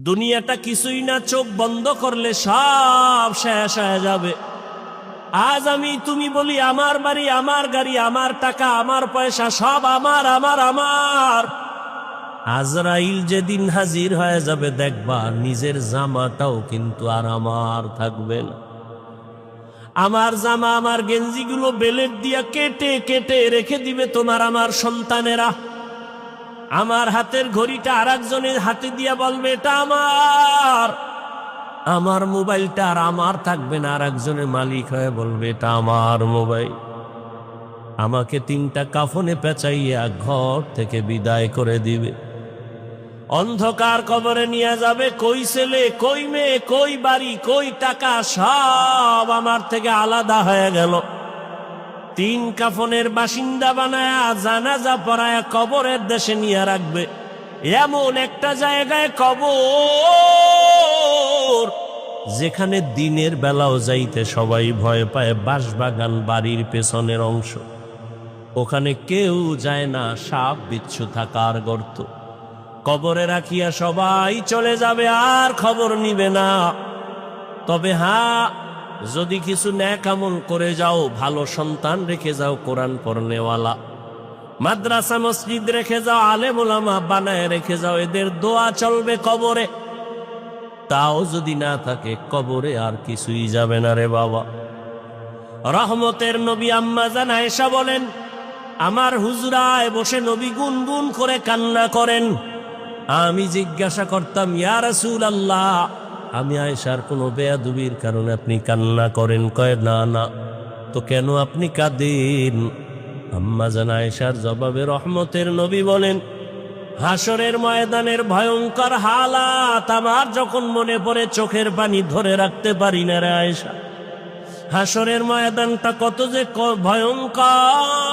দুনিয়াটা কিছুই না, চোখ বন্ধ করলে সব শেষ হয়ে যাবে। আজ আমি তুমি বলি আমার বাড়ি, আমার গাড়ি, আমার টাকা, আমার পয়সা সব আমার আমার আমার। আজরাইল যেদিন হাজির হয়ে যাবে দেখবা নিজের জামাটাও কিন্তু আর আমার থাকবে না। আমার জামা, আমার গেঞ্জিগুলো বেলেট দিয়া কেটে কেটে রেখে দিবে তোমার আমার সন্তানেরা। আমার হাতের ঘড়িটা আর একজনের হাতে দিয়া বলবে এটা আমার। আমার মোবাইলটা আর আমার থাকবে না, আর একজনের মালিক হয়ে বলবে এটা আমার মোবাইল। আমাকে 3টা কাফনে পেঁচাইয়া ঘর থেকে বিদায় করে দিবে। অন্ধকার কবরে নিয়ে যাবে। কই ছেলে, কই মেয়ে, কই বাড়ি, কই টাকা, সব আমার থেকে আলাদা হয়ে গেল। 3 কাফনের বাসিন্দা বানায়া জানাজা পড়ায়া কবরের দেশে নিয়ে রাখবে। এমন একটা জায়গায় কবর যেখানে দিনের বেলাও যাইতে সবাই ভয় পায়। বাঁশবাগান বাড়ির পেছনের অংশ, ওখানে কেউ যায় না, সাপ বিচ্ছু থাকার গর্ত। কবরে রাখিয়া সবাই চলে যাবে, আর খবর নিবে না। তবে হ্যাঁ, যদি কিছু নেক আমল করে যাও, ভালো সন্তান রেখে যাও, কোরআন পড়নেওয়ালা, মাদ্রাসা মসজিদ রেখে যাও, আলেম ওলামা বানায় রেখে যাও, এদের দোয়া চলবে কবরে। তাও যদি না থাকে, কবরে আর কিছুই যাবে না রে বাবা। রহমতের নবী আম্মা জান আয়েশা বলেন, আমার হুজরায় বসে নবী গুনগুন করে কান্না করেন। আমি জিজ্ঞাসা করতাম, ইয়া রাসূলুল্লাহ, আমি আয়েশার কোনো বেয়াদবির কারণে আপনি কান্না করেন? কয় না না। তো কেন আপনি কাঁদেন? আম্মা জান আয়েশার জবাবে রহমতের নবী বলেন, হাসরের ময়দানের ভয়ঙ্কর হালাত আমার যখন মনে পড়ে চোখের পানি ধরে রাখতে পারি না রে আয়েশা। হাসরের ময়দানটা কত যে ভয়ঙ্কর,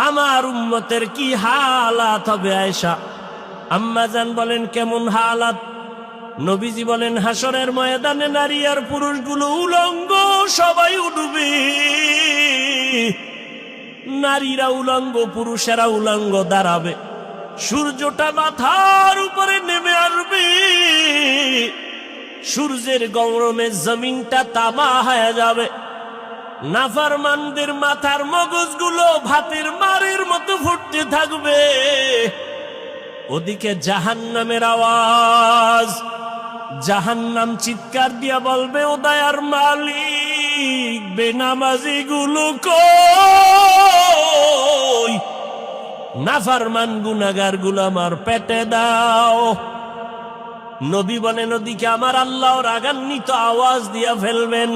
আমার উম্মতের কি হালাত হবে আয়েশা। আম্মা জান বলেন, কেমন হালাত? নবীজি বলেন, হাসরের ময়দানে নারী আর পুরুষগুলো উলঙ্গ, সবাই উঠবে। নারীরা উলঙ্গ, পুরুষেরা উলঙ্গ দাঁড়াবে। সূর্যটা মাথার উপরে নেমে আসবে। সূর্যের গরমে জমিনটা তামা হয়ে যাবে। নাফরমানদের মাথার মগজগুলো ভাতের মারের মতো ফুটতে থাকবে। ওদিকে জাহান্নামের আওয়াজ। জাহান্নাম চিৎকার দিয়া বলবে, ও দয়ার মালিক, বেনামাজি গুলো কই? নাফরমান গুনাহগার গুলো আমার পেটে দাও। নবী বলেন, ওদিকে আমার আল্লাহ রাগান্বিত আওয়াজ দিয়া ফেলবেন,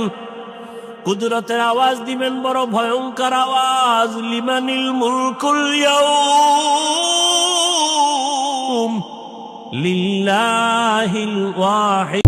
কুদরতের আওয়াজ দিবেন, বড় ভয়ঙ্কর আওয়াজ। লিমানিল মুলকুল ইয়াউম লিল্লাহিল ওয়াহিদ।